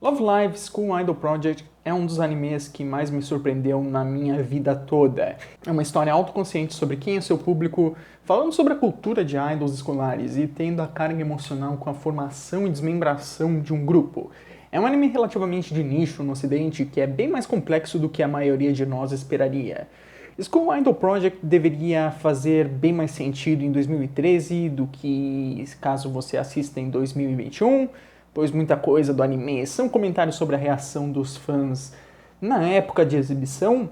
Love Live! School Idol Project é um dos animes que mais me surpreendeu na minha vida toda. É uma história autoconsciente sobre quem é seu público, falando sobre a cultura de idols escolares e tendo a carga emocional com a formação e desmembração de um grupo. É um anime relativamente de nicho no ocidente que é bem mais complexo do que a maioria de nós esperaria. School Idol Project deveria fazer bem mais sentido em 2013 do que caso você assista em 2021, pois muita coisa do anime são comentários sobre a reação dos fãs na época de exibição.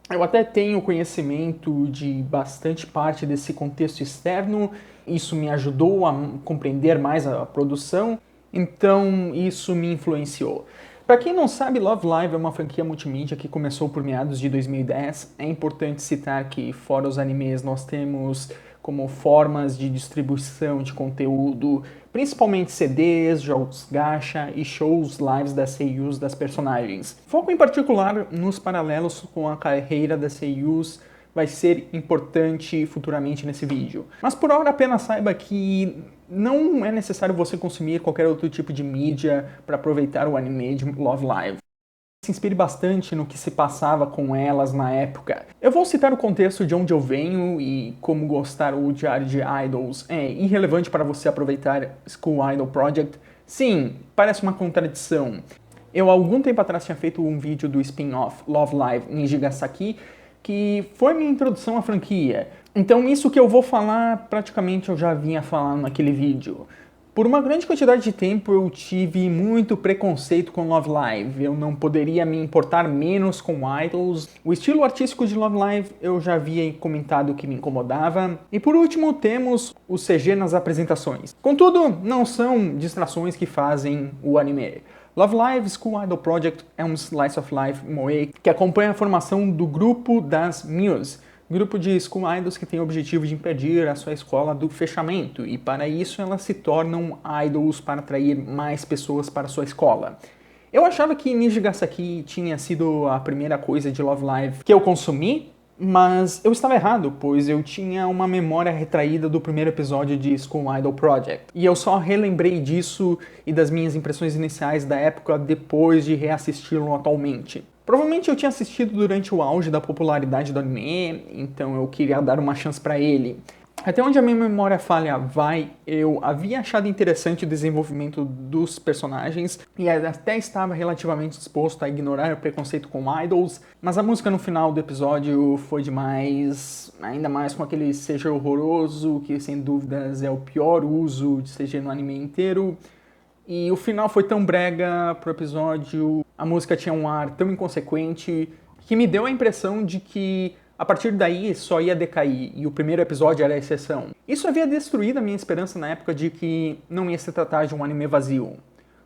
Eu até tenho conhecimento de bastante parte desse contexto externo, isso me ajudou a compreender mais a produção, então isso me influenciou. Para quem não sabe, Love Live é uma franquia multimídia que começou por meados de 2010. É importante citar que, fora os animes, nós temos como formas de distribuição de conteúdo, principalmente CDs, jogos gacha e shows lives das seiyus das personagens. Foco em particular nos paralelos com a carreira das seiyus vai ser importante futuramente nesse vídeo. Mas por hora apenas saiba que não é necessário você consumir qualquer outro tipo de mídia para aproveitar o anime de Love Live. Se inspire bastante no que se passava com elas na época. Eu vou citar o contexto de onde eu venho e como gostar ou odiar de idols é irrelevante para você aproveitar School Idol Project. Sim, parece uma contradição. Eu há algum tempo atrás tinha feito um vídeo do spin-off Love Live! Nijigasaki, que foi minha introdução à franquia. Então isso que eu vou falar, praticamente eu já vinha falando naquele vídeo. Por uma grande quantidade de tempo eu tive muito preconceito com Love Live. Eu não poderia me importar menos com idols. O estilo artístico de Love Live eu já havia comentado que me incomodava. E por último temos o CG nas apresentações. Contudo, não são distrações que fazem o anime. Love Live! School Idol Project é um slice of life moe que acompanha a formação do grupo das Muse, grupo de school idols que tem o objetivo de impedir a sua escola do fechamento, e para isso elas se tornam idols para atrair mais pessoas para sua escola. Eu achava que Nijigasaki tinha sido a primeira coisa de Love Live que eu consumi, mas eu estava errado, pois eu tinha uma memória retraída do primeiro episódio de School Idol Project. E eu só relembrei disso e das minhas impressões iniciais da época depois de reassisti-lo atualmente. Provavelmente eu tinha assistido durante o auge da popularidade do anime, então eu queria dar uma chance pra ele. Até onde a minha memória falha vai, eu havia achado interessante o desenvolvimento dos personagens e até estava relativamente disposto a ignorar o preconceito com idols, mas a música no final do episódio foi demais, ainda mais com aquele CG horroroso, que sem dúvidas é o pior uso de CG no anime inteiro. E o final foi tão brega pro episódio, a música tinha um ar tão inconsequente, que me deu a impressão de que a partir daí só ia decair, e o primeiro episódio era a exceção. Isso havia destruído a minha esperança na época de que não ia se tratar de um anime vazio.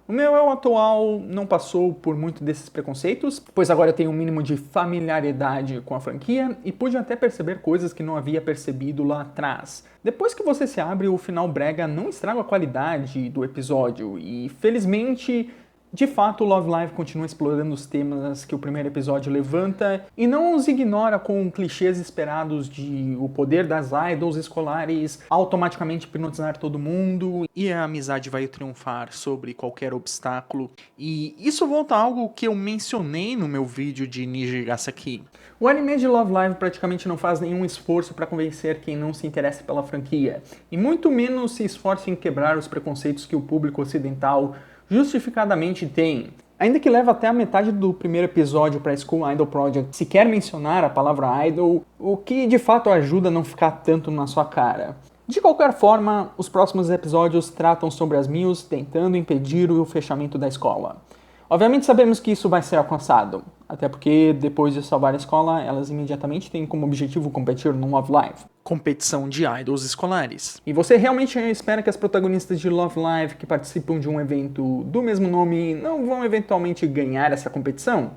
O meu eu atual não passou por muito desses preconceitos, pois agora eu tenho um mínimo de familiaridade com a franquia e pude até perceber coisas que não havia percebido lá atrás. Depois que você se abre, o final brega não estraga a qualidade do episódio e, felizmente, de fato, Love Live! Continua explorando os temas que o primeiro episódio levanta e não os ignora com clichês esperados de o poder das idols escolares automaticamente hipnotizar todo mundo e a amizade vai triunfar sobre qualquer obstáculo. E isso volta a algo que eu mencionei no meu vídeo de Nijigasaki. O anime de Love Live! Praticamente não faz nenhum esforço para convencer quem não se interessa pela franquia, e muito menos se esforça em quebrar os preconceitos que o público ocidental justificadamente tem. Ainda que leve até a metade do primeiro episódio para School Idol Project sequer mencionar a palavra idol, o que de fato ajuda a não ficar tanto na sua cara. De qualquer forma, os próximos episódios tratam sobre as Muse tentando impedir o fechamento da escola. Obviamente sabemos que isso vai ser alcançado, até porque depois de salvar a escola, elas imediatamente têm como objetivo competir no Love Live! Competição de idols escolares. E você realmente espera que as protagonistas de Love Live! Que participam de um evento do mesmo nome não vão eventualmente ganhar essa competição?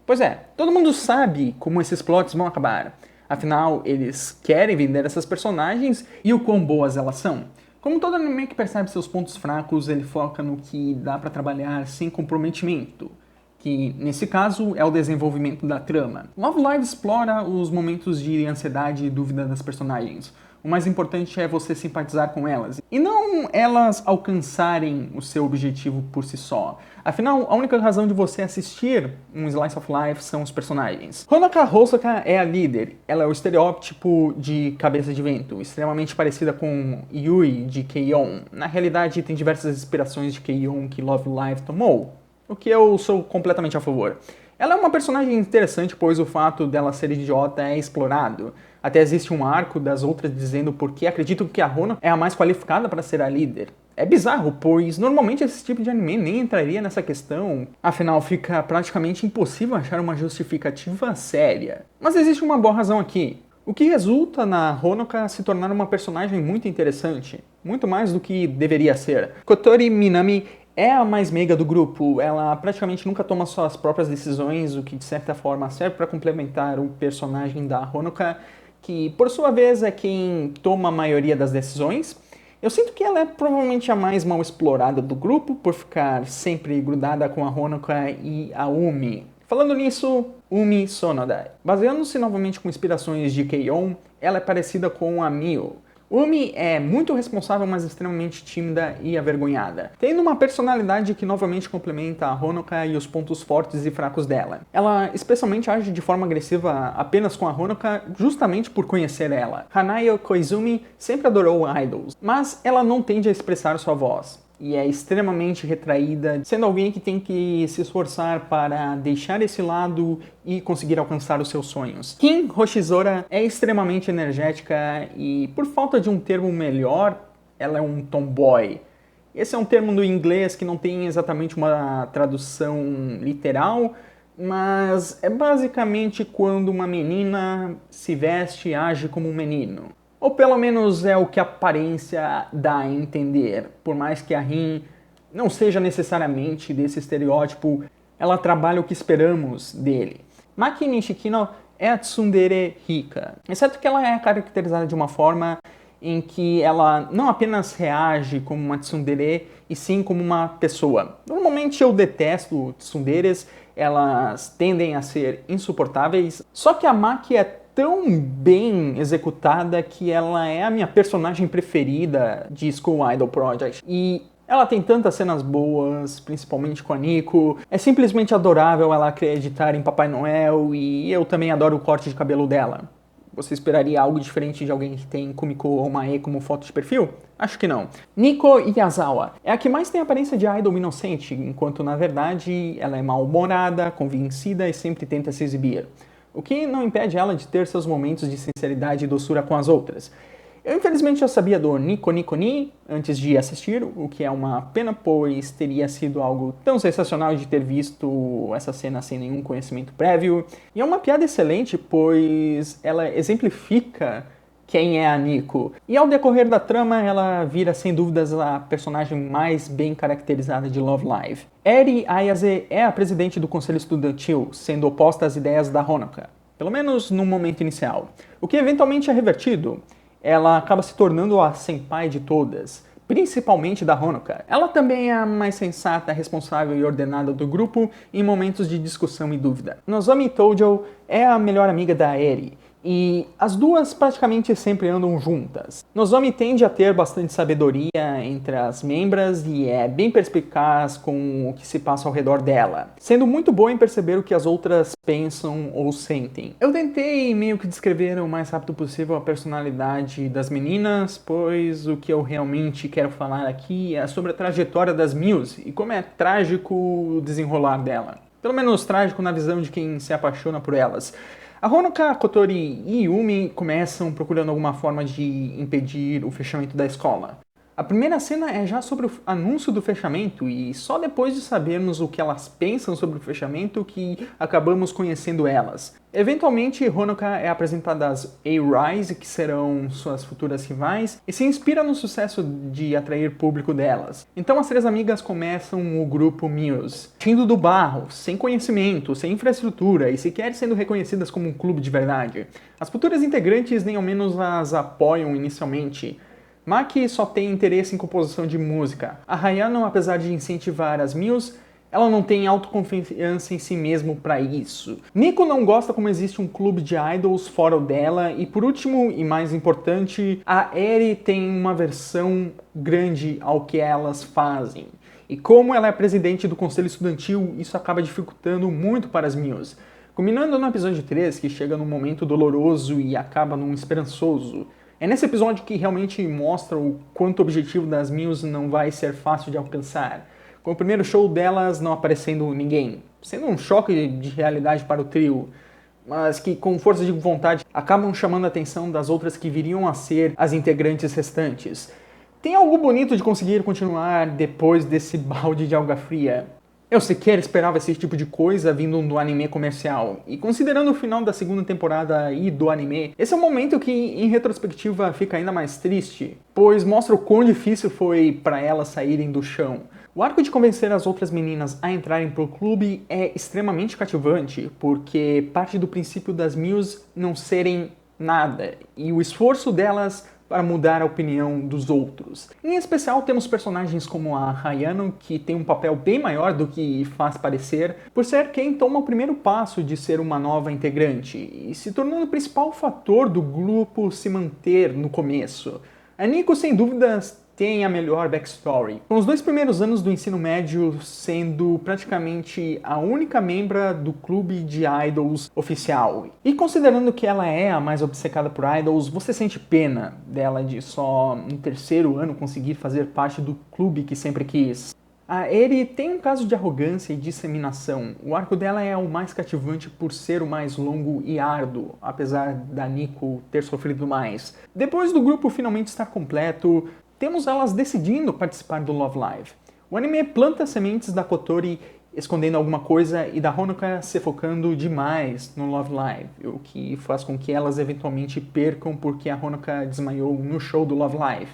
Pois é, todo mundo sabe como esses plots vão acabar. Afinal, eles querem vender essas personagens e o quão boas elas são. Como todo anime que percebe seus pontos fracos, ele foca no que dá pra trabalhar sem comprometimento, que nesse caso é o desenvolvimento da trama. Love Live! Explora os momentos de ansiedade e dúvida das personagens, O mais importante é você simpatizar com elas, e não elas alcançarem o seu objetivo por si só. Afinal, a única razão de você assistir um Slice of Life são os personagens. Honoka Hosaka é a líder. Ela é o estereótipo de cabeça de vento, extremamente parecida com Yui de K-On! Na realidade, tem diversas inspirações de K-On! Que Love Live tomou, o que eu sou completamente a favor. Ela é uma personagem interessante, pois o fato dela ser idiota é explorado. Até existe um arco das outras dizendo por que acreditam que a Honoka é a mais qualificada para ser a líder. É bizarro, pois normalmente esse tipo de anime nem entraria nessa questão, afinal fica praticamente impossível achar uma justificativa séria. Mas existe uma boa razão aqui. O que resulta na Honoka se tornar uma personagem muito interessante, muito mais do que deveria ser. Kotori Minami é a mais meiga do grupo, ela praticamente nunca toma suas próprias decisões, o que de certa forma serve para complementar o personagem da Honoka, que por sua vez é quem toma a maioria das decisões. Eu sinto que ela é provavelmente a mais mal explorada do grupo, por ficar sempre grudada com a Honoka e a Umi. Falando nisso, Umi Sonoda. Baseando-se novamente com inspirações de K-On!, ela é parecida com a Mio. Umi é muito responsável, mas extremamente tímida e avergonhada, tendo uma personalidade que novamente complementa a Honoka e os pontos fortes e fracos dela. Ela especialmente age de forma agressiva apenas com a Honoka, justamente por conhecer ela. Hanayo Koizumi sempre adorou idols, mas ela não tende a expressar sua voz. E é extremamente retraída, sendo alguém que tem que se esforçar para deixar esse lado e conseguir alcançar os seus sonhos. Kim Hoshizora é extremamente energética e, por falta de um termo melhor, ela é um tomboy. Esse é um termo do inglês que não tem exatamente uma tradução literal, mas é basicamente quando uma menina se veste e age como um menino. Ou pelo menos é o que a aparência dá a entender. Por mais que a Rin não seja necessariamente desse estereótipo, ela trabalha o que esperamos dele. Maki Nishikino é a tsundere rica, exceto que ela é caracterizada de uma forma em que ela não apenas reage como uma tsundere, e sim como uma pessoa. Normalmente eu detesto tsunderes, elas tendem a ser insuportáveis, só que a Maki é tão bem executada que ela é a minha personagem preferida de School Idol Project. E ela tem tantas cenas boas, principalmente com a Nico. É simplesmente adorável ela acreditar em Papai Noel e eu também adoro o corte de cabelo dela. Você esperaria algo diferente de alguém que tem Kumiko ou Mae como foto de perfil? Acho que não. Nico Yazawa é a que mais tem aparência de idol inocente, enquanto na verdade ela é mal-humorada, convencida e sempre tenta se exibir. O que não impede ela de ter seus momentos de sinceridade e doçura com as outras. Eu infelizmente já sabia do Nico Nico Ni antes de assistir, o que é uma pena, pois teria sido algo tão sensacional de ter visto essa cena sem nenhum conhecimento prévio. E é uma piada excelente, pois ela exemplifica quem é a Nico. E ao decorrer da trama, ela vira sem dúvidas a personagem mais bem caracterizada de Love Live. Eri Ayase é a presidente do conselho estudantil, sendo oposta às ideias da Honoka, pelo menos no momento inicial. O que eventualmente é revertido. Ela acaba se tornando a senpai de todas, principalmente da Honoka. Ela também é a mais sensata, responsável e ordenada do grupo em momentos de discussão e dúvida. Nozomi Tojo é a melhor amiga da Eri, e as duas praticamente sempre andam juntas. Nozomi tende a ter bastante sabedoria entre as membras e é bem perspicaz com o que se passa ao redor dela, sendo muito boa em perceber o que as outras pensam ou sentem. Eu tentei meio que descrever o mais rápido possível a personalidade das meninas, pois o que eu realmente quero falar aqui é sobre a trajetória das Muse e como é trágico o desenrolar dela. Pelo menos trágico na visão de quem se apaixona por elas. A Honoka, Kotori e Yumi começam procurando alguma forma de impedir o fechamento da escola. A primeira cena é já sobre o anúncio do fechamento e só depois de sabermos o que elas pensam sobre o fechamento que acabamos conhecendo elas. Eventualmente, Honoka é apresentada às A-Rise, que serão suas futuras rivais, e se inspira no sucesso de atrair público delas. Então as três amigas começam o grupo Muse, indo do barro, sem conhecimento, sem infraestrutura e sequer sendo reconhecidas como um clube de verdade. As futuras integrantes nem ao menos as apoiam inicialmente. Maki só tem interesse em composição de música. A Hayano, apesar de incentivar as Muse, Ela não tem autoconfiança em si mesmo para isso. Nico não gosta como existe um clube de idols fora o dela. E por último, e mais importante, a Eri tem uma aversão grande ao que elas fazem. E como ela é presidente do conselho estudantil, isso acaba dificultando muito para as Muse. Culminando no episódio 3, que chega num momento doloroso e acaba num esperançoso. É nesse episódio que realmente mostra o quanto o objetivo das Muse não vai ser fácil de alcançar. Com o primeiro show delas não aparecendo ninguém, sendo um choque de realidade para o trio, mas que com força de vontade acabam chamando a atenção das outras que viriam a ser as integrantes restantes. Tem algo bonito de conseguir continuar depois desse balde de alga fria. Eu sequer esperava esse tipo de coisa vindo do anime comercial, e considerando o final da segunda temporada e do anime, esse é um momento que, em retrospectiva, fica ainda mais triste, pois mostra o quão difícil foi para elas saírem do chão. O arco de convencer as outras meninas a entrarem pro clube é extremamente cativante, porque parte do princípio das Muse não serem nada, e o esforço delas para mudar a opinião dos outros. Em especial, temos personagens como a Hayano, que tem um papel bem maior do que faz parecer, por ser quem toma o primeiro passo de ser uma nova integrante, e se tornando o principal fator do grupo se manter no começo. A Nico, sem dúvidas, tem a melhor backstory, com os 2 primeiros anos do ensino médio sendo praticamente a única membra do clube de idols oficial. E considerando que ela é a mais obcecada por idols, você sente pena dela de só no 3º ano conseguir fazer parte do clube que sempre quis. A Eri tem um caso de arrogância e disseminação. O arco dela é o mais cativante por ser o mais longo e árduo, apesar da Nico ter sofrido mais. Depois do grupo finalmente estar completo, temos elas decidindo participar do Love Live. O anime planta sementes da Kotori escondendo alguma coisa e da Honoka se focando demais no Love Live, o que faz com que elas eventualmente percam porque a Honoka desmaiou no show do Love Live.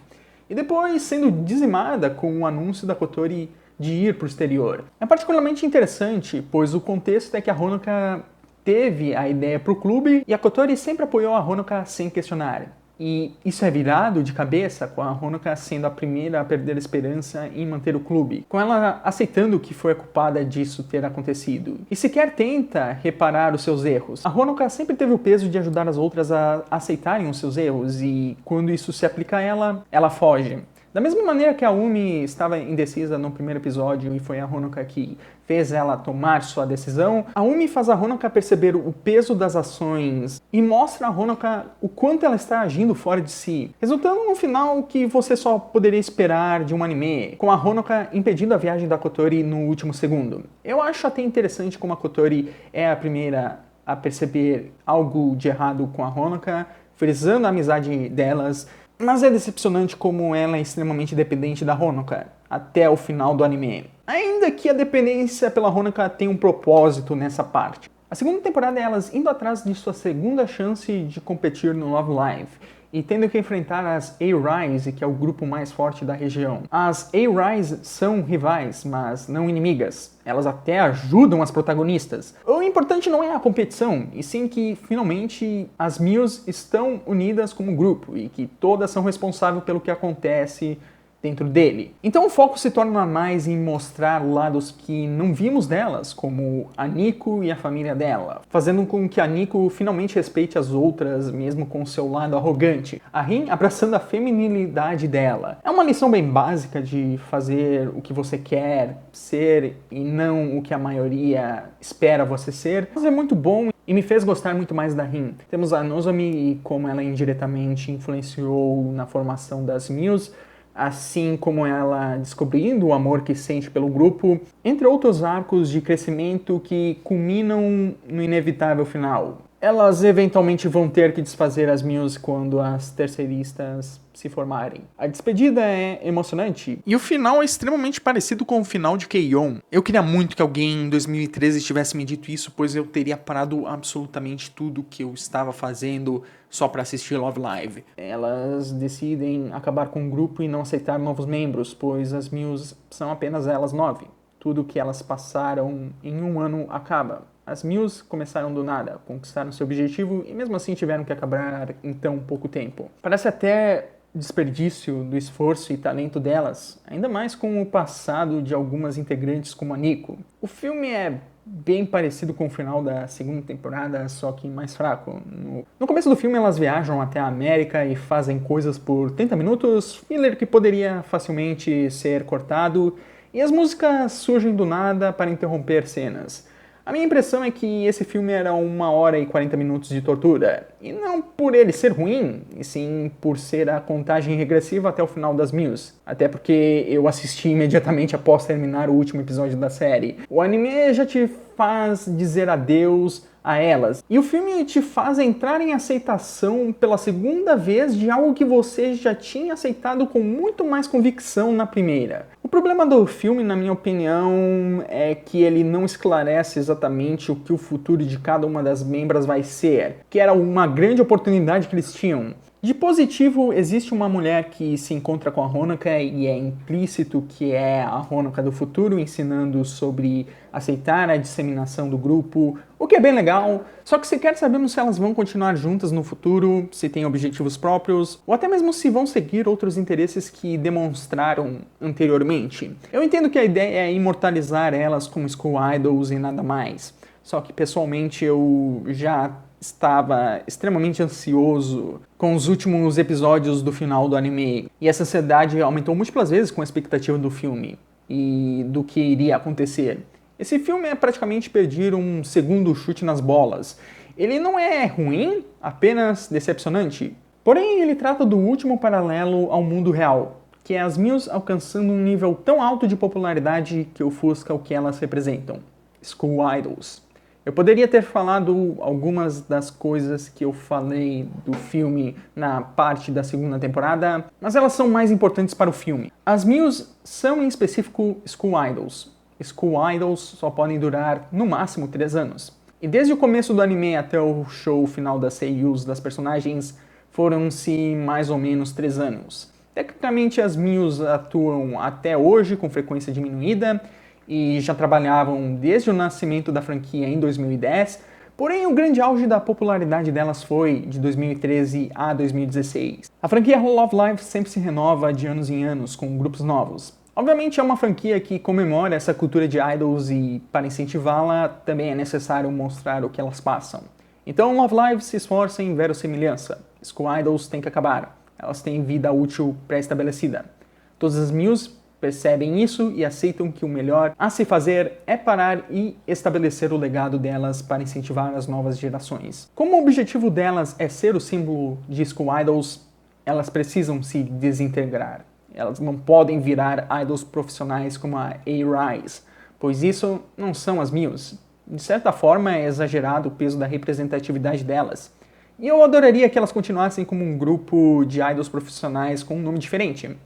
E depois sendo dizimada com o anúncio da Kotori de ir para o exterior. É particularmente interessante, pois o contexto é que a Honoka teve a ideia para o clube e a Kotori sempre apoiou a Honoka sem questionar. E isso é virado de cabeça com a Honoka sendo a primeira a perder a esperança em manter o clube, com ela aceitando que foi a culpada disso ter acontecido, e sequer tenta reparar os seus erros. A Honoka sempre teve o peso de ajudar as outras a aceitarem os seus erros, e quando isso se aplica a ela, ela foge. Da mesma maneira que a Umi estava indecisa no primeiro episódio e foi a Honoka que fez ela tomar sua decisão, a Umi faz a Honoka perceber o peso das ações e mostra a Honoka o quanto ela está agindo fora de si, resultando no final que você só poderia esperar de um anime, com a Honoka impedindo a viagem da Kotori no último segundo. Eu acho até interessante como a Kotori é a primeira a perceber algo de errado com a Honoka, frisando a amizade delas. Mas é decepcionante como ela é extremamente dependente da Honoka, até o final do anime. Ainda que a dependência pela Honoka tenha um propósito nessa parte. A segunda temporada é elas indo atrás de sua segunda chance de competir no Love Live, e tendo que enfrentar as A-Rise, que é o grupo mais forte da região. As A-Rise são rivais, mas não inimigas. Elas até ajudam as protagonistas. O importante não é a competição, e sim que, finalmente, as Muse estão unidas como grupo, e que todas são responsáveis pelo que acontece dentro dele. Então o foco se torna mais em mostrar lados que não vimos delas, como a Nico e a família dela, fazendo com que a Nico finalmente respeite as outras, mesmo com seu lado arrogante. A Rin abraçando a feminilidade dela. É uma lição bem básica de fazer o que você quer ser e não o que a maioria espera você ser, mas é muito bom e me fez gostar muito mais da Rin. Temos a Nozomi e como ela indiretamente influenciou na formação das Muse, assim como ela descobrindo o amor que sente pelo grupo, entre outros arcos de crescimento que culminam no inevitável final. Elas eventualmente vão ter que desfazer as Muse quando as terceiristas se formarem. A despedida é emocionante e o final é extremamente parecido com o final de K-On! Eu queria muito que alguém em 2013 tivesse me dito isso, pois eu teria parado absolutamente tudo que eu estava fazendo só para assistir Love Live. Elas decidem acabar com o grupo e não aceitar novos membros, pois as Muse são apenas elas 9. Tudo que elas passaram em um ano acaba. As Muse começaram do nada, conquistaram seu objetivo e mesmo assim tiveram que acabar em tão pouco tempo. Parece até desperdício do esforço e talento delas, ainda mais com o passado de algumas integrantes como a Nico. O filme é bem parecido com o final da segunda temporada, só que mais fraco. No começo do filme elas viajam até a América e fazem coisas por 30 minutos, filler que poderia facilmente ser cortado, e as músicas surgem do nada para interromper cenas. A minha impressão é que esse filme era 1h e 40 minutos de tortura, e não por ele ser ruim, e sim por ser a contagem regressiva até o final das Muse. Até porque eu assisti imediatamente após terminar o último episódio da série. O anime já te faz dizer adeus a elas, e o filme te faz entrar em aceitação pela segunda vez de algo que você já tinha aceitado com muito mais convicção na primeira. O problema do filme, na minha opinião, é que ele não esclarece exatamente o que o futuro de cada uma das membros vai ser, que era uma grande oportunidade que eles tinham. De positivo, existe uma mulher que se encontra com a Honoka e é implícito que é a Honoka do futuro, ensinando sobre aceitar a disseminação do grupo, o que é bem legal, só que sequer sabemos se elas vão continuar juntas no futuro, se têm objetivos próprios, ou até mesmo se vão seguir outros interesses que demonstraram anteriormente. Eu entendo que a ideia é imortalizar elas como school idols e nada mais, só que pessoalmente eu já estava extremamente ansioso com os últimos episódios do final do anime, e essa ansiedade aumentou múltiplas vezes com a expectativa do filme e do que iria acontecer. Esse filme é praticamente pedir um segundo chute nas bolas. Ele não é ruim, apenas decepcionante. Porém, ele trata do último paralelo ao mundo real, que é as Muse alcançando um nível tão alto de popularidade que ofusca o que elas representam: school idols. Eu poderia ter falado algumas das coisas que eu falei do filme na parte da segunda temporada, mas elas são mais importantes para o filme. As Muse são em específico school idols. School idols só podem durar no máximo 3 anos. E desde o começo do anime até o show final das seiyus das personagens foram-se mais ou menos 3 anos. Tecnicamente as Muse atuam até hoje com frequência diminuída, e já trabalhavam desde o nascimento da franquia em 2010, porém o grande auge da popularidade delas foi de 2013 a 2016. A franquia Love Live sempre se renova de anos em anos com grupos novos. Obviamente é uma franquia que comemora essa cultura de idols e, para incentivá-la, também é necessário mostrar o que elas passam. Então Love Live se esforça em verossimilhança. School idols têm que acabar. Elas têm vida útil pré-estabelecida. Todas as Muse percebem isso e aceitam que o melhor a se fazer é parar e estabelecer o legado delas para incentivar as novas gerações. Como o objetivo delas é ser o símbolo de school idols, elas precisam se desintegrar. Elas não podem virar idols profissionais como a A-Rise, pois isso não são as Muse. De certa forma é exagerado o peso da representatividade delas. E eu adoraria que elas continuassem como um grupo de idols profissionais com um nome diferente.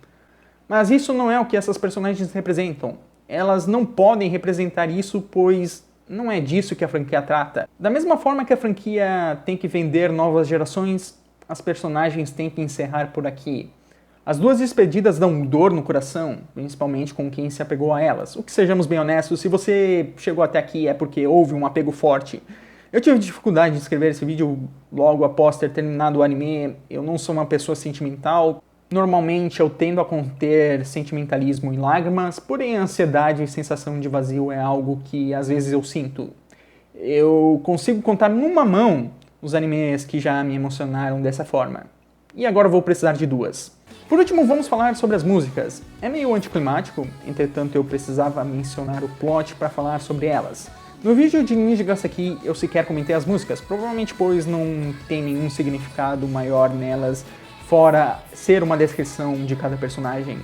Mas isso não é o que essas personagens representam. Elas não podem representar isso, pois não é disso que a franquia trata. Da mesma forma que a franquia tem que vender novas gerações, as personagens têm que encerrar por aqui. As duas despedidas dão dor no coração, principalmente com quem se apegou a elas. O que, sejamos bem honestos, se você chegou até aqui é porque houve um apego forte. Eu tive dificuldade de escrever esse vídeo logo após ter terminado o anime. Eu não sou uma pessoa sentimental. Normalmente eu tendo a conter sentimentalismo em lágrimas, porém a ansiedade e sensação de vazio é algo que às vezes eu sinto. Eu consigo contar numa mão os animes que já me emocionaram dessa forma. E agora vou precisar de 2. Por último, vamos falar sobre as músicas. É meio anticlimático, entretanto eu precisava mencionar o plot para falar sobre elas. No vídeo de Ninja Gasaki eu sequer comentei as músicas, provavelmente pois não tem nenhum significado maior nelas, fora ser uma descrição de cada personagem.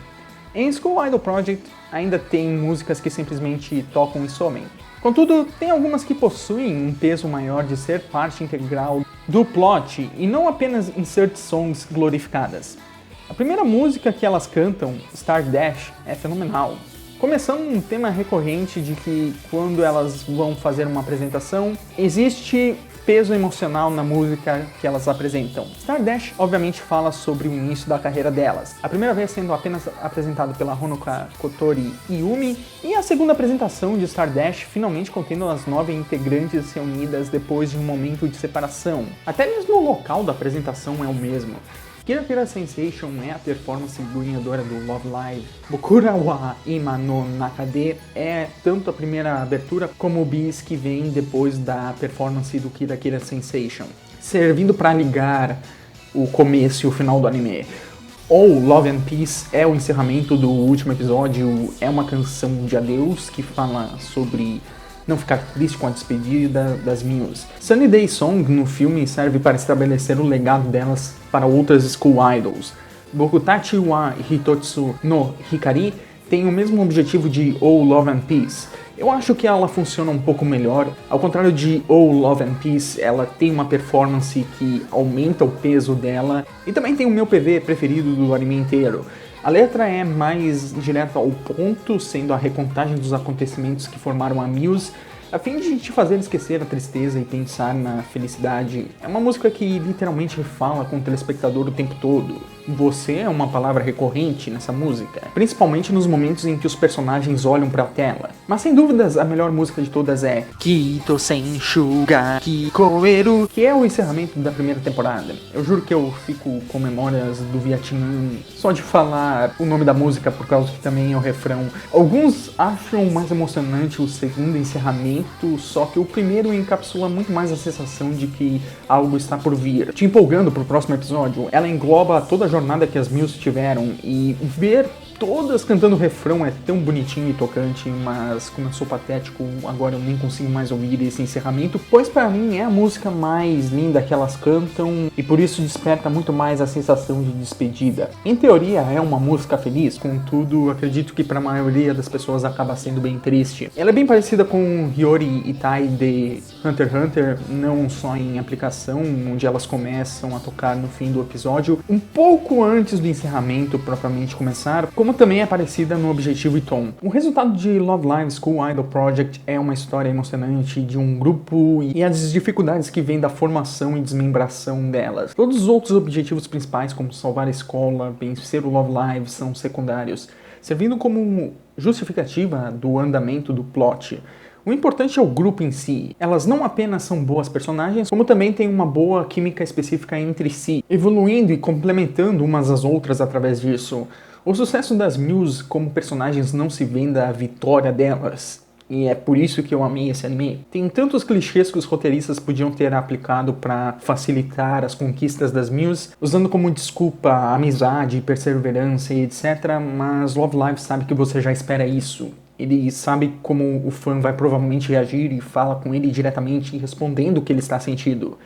Em School Idol Project ainda tem músicas que simplesmente tocam e somem. Contudo, tem algumas que possuem um peso maior de ser parte integral do plot e não apenas insert songs glorificadas. A primeira música que elas cantam, Star Dash, é fenomenal. Começando um tema recorrente de que quando elas vão fazer uma apresentação, existe peso emocional na música que elas apresentam. Star Dash obviamente fala sobre o início da carreira delas, a primeira vez sendo apenas apresentado pela Honoka, Kotori e Yumi, e a segunda apresentação de Star Dash finalmente contendo as 9 integrantes reunidas depois de um momento de separação. Até mesmo o local da apresentação é o mesmo, Kira Kira Sensation é a performance ganhadora do Love Live. Bokura wa Ima no Nakade é tanto a primeira abertura como o bis que vem depois da performance do Kira Kira Sensation, servindo para ligar o começo e o final do anime. Ou Love and Peace é o encerramento do último episódio, é uma canção de adeus que fala sobre não ficar triste com a despedida das Muse. Sunny Day Song no filme serve para estabelecer o legado delas para outras school idols. Bokutachi wa Hitotsu no Hikari tem o mesmo objetivo de Oh Love and Peace. Eu acho que ela funciona um pouco melhor. Ao contrário de Oh Love and Peace, ela tem uma performance que aumenta o peso dela e também tem o meu PV preferido do anime inteiro. A letra é mais direta ao ponto, sendo a recontagem dos acontecimentos que formaram a Muse, a fim de te fazer esquecer a tristeza e pensar na felicidade. É uma música que literalmente fala com o telespectador o tempo todo. Você é uma palavra recorrente nessa música, principalmente nos momentos em que os personagens olham pra tela. Mas sem dúvidas, a melhor música de todas é Kito Senshu ga Kikoeru, que é o encerramento da primeira temporada. Eu juro que eu fico com memórias do Vietnã só de falar o nome da música, por causa que também é o refrão. Alguns acham mais emocionante o segundo encerramento, só que o primeiro encapsula muito mais a sensação de que algo está por vir, te empolgando pro próximo episódio. Ela engloba toda a jornada que as Muse tiveram e ver todas cantando o refrão é tão bonitinho e tocante, mas como eu sou patético, agora eu nem consigo mais ouvir esse encerramento, pois para mim é a música mais linda que elas cantam e por isso desperta muito mais a sensação de despedida. Em teoria é uma música feliz, contudo acredito que para a maioria das pessoas acaba sendo bem triste. Ela é bem parecida com Hiyori Itai de Hunter x Hunter, não só em aplicação, onde elas começam a tocar no fim do episódio, um pouco antes do encerramento propriamente começar, como também é parecida no objetivo e tom. O resultado de Love Live School Idol Project é uma história emocionante de um grupo e as dificuldades que vêm da formação e desmembração delas. Todos os outros objetivos principais, como salvar a escola, vencer o Love Live, são secundários, servindo como justificativa do andamento do plot. O importante é o grupo em si. Elas não apenas são boas personagens, como também têm uma boa química específica entre si, evoluindo e complementando umas às outras através disso. O sucesso das Muse como personagens não se vê da vitória delas, e é por isso que eu amei esse anime. Tem tantos clichês que os roteiristas podiam ter aplicado para facilitar as conquistas das Muse, usando como desculpa a amizade, perseverança e etc, mas Love Live sabe que você já espera isso. Ele sabe como o fã vai provavelmente reagir e fala com ele diretamente respondendo o que ele está sentindo.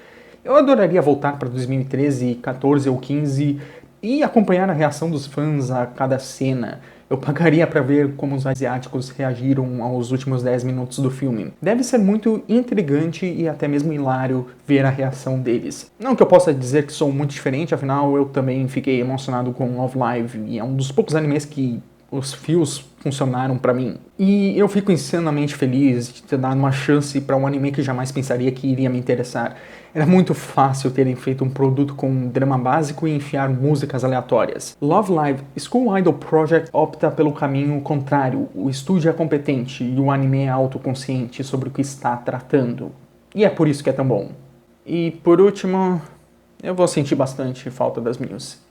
Eu adoraria voltar para 2013, 14 ou 15 e acompanhar a reação dos fãs a cada cena. Eu pagaria para ver como os asiáticos reagiram aos últimos 10 minutos do filme. Deve ser muito intrigante e até mesmo hilário ver a reação deles. Não que eu possa dizer que sou muito diferente, afinal eu também fiquei emocionado com Love Live e é um dos poucos animes que os fios funcionaram pra mim. E eu fico insanamente feliz de ter dado uma chance pra um anime que jamais pensaria que iria me interessar. Era muito fácil terem feito um produto com um drama básico e enfiar músicas aleatórias. Love Live School Idol Project opta pelo caminho contrário. O estúdio é competente e o anime é autoconsciente sobre o que está tratando. E é por isso que é tão bom. E por último, eu vou sentir bastante falta das Muse.